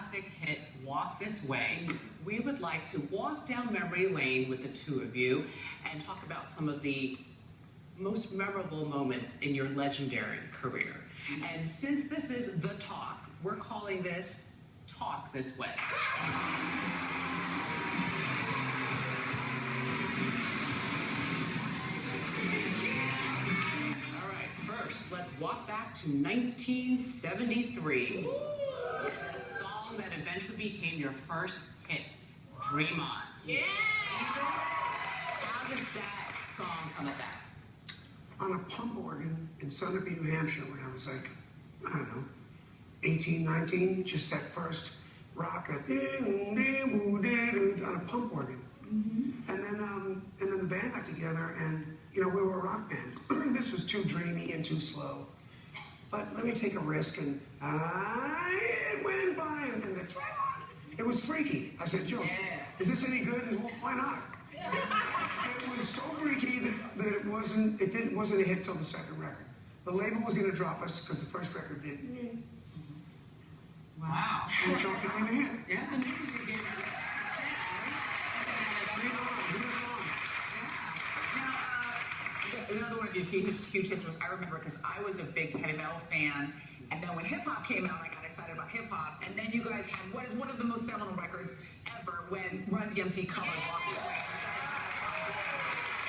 classic hit, Walk This Way, we would like to walk down memory lane with the two of you and talk about some of the most memorable moments in your legendary career. And since this is The Talk, we're calling this Talk This Way. All right, first, let's walk back to 1973 and the song that eventually became your first hit, Dream On. Yeah! How did that song come about? On a pump organ in Sunapee, New Hampshire, when I was like, I don't know, 18, 19, just that first rock, on a pump organ. Mm-hmm. And then the band got together, and you know, we were a rock band. This was too dreamy and too slow. But let me take a risk, and it went by, and the it was freaky. I said, Joe, is this any good? Well, why not? It was so freaky that it wasn't a hit till the second record. The label was going to drop us because the first record did. Wow. And so it became a hit. Yeah, it's amazing. Another one of your huge hits was, I remember, because I was a big heavy metal fan, and then when hip-hop came out, I got excited about hip-hop, and then you guys had what is one of the most seminal records ever when Run DMC covered Walk This Way.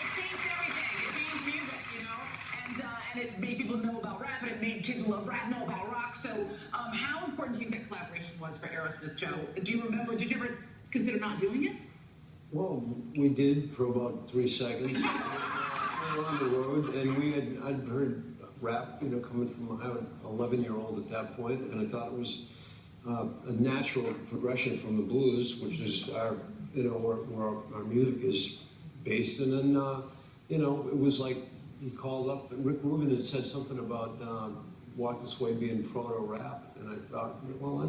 It changed everything. It changed music, you know, and it made people know about rap, and it made kids who love rap know about rock. So how important do you think that collaboration was for Aerosmith, Joe? Do you remember, did you ever consider not doing it? Well, we did for about 3 seconds. We were on the road, and I'd heard rap, you know, coming from an 11-year-old at that point, and I thought it was a natural progression from the blues, which is our, you know, where our music is based. And then, you know, it was like he called up, and Rick Rubin had said something about Walk This Way being proto-rap, and I thought, well,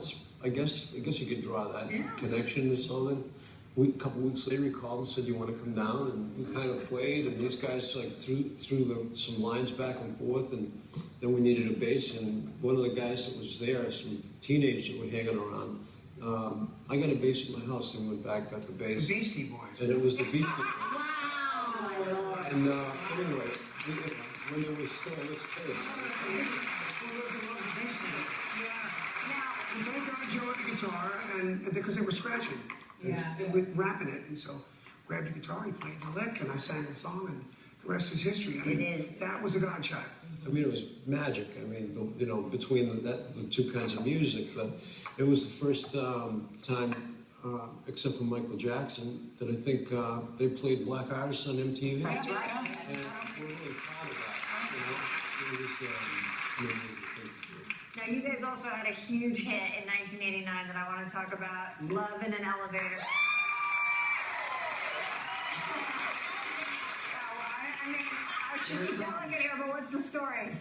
I guess you could draw that connection or something. A couple weeks later, he called and said, "You want to come down?" And we kind of played, and these guys like threw some lines back and forth, and then we needed a bass, and one of the guys that was there, some teenagers that were hanging around, I got a bass in my house and went back, got the bass. The Beastie Boys. And it was the Beastie Boys. Wow! And anyway, when it was still this kid. Who doesn't love the Beastie Boys? Yes. Now, we both got Joe at the guitar, and because they were scratching. And with rapping it, and so grabbed the guitar, he played the lick, and I sang the song, and the rest is history. I mean, that was a God shot. I mean, it was magic. I mean, you know, between the two kinds of music, it was the first time, except for Michael Jackson, that I think they played black artists on MTV. That's right. And we're really proud of that. You know, it was Now, you guys also had a huge hit in 1989 that I want to talk about, Love in an Elevator. I mean, I should be telling it here, but what's the story?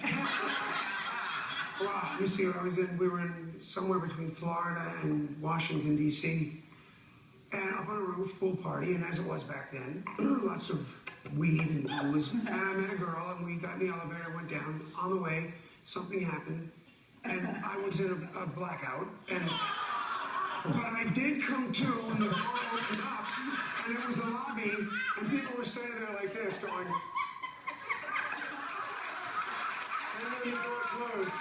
Wow, let me see, we were in somewhere between Florida and Washington, D.C., and up on a roof, pool party, and as it was back then, lots of weed and booze, and I met a girl, and we got in the elevator, went down. On the way, something happened. And I was in a blackout, but I did come to when the door opened up, and it was the lobby, and people were standing there like this, going, and then the door closed.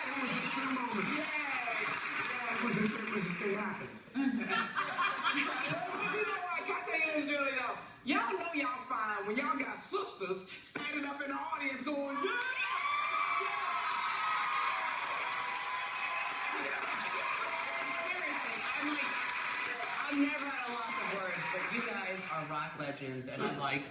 It was a true moment. It happened. But you know what? I tell you this, really though. Y'all know y'all fine when y'all got sisters standing up in the audience going, yeah! Seriously, I'm never at a loss of words, but you guys are rock legends, and I'm like,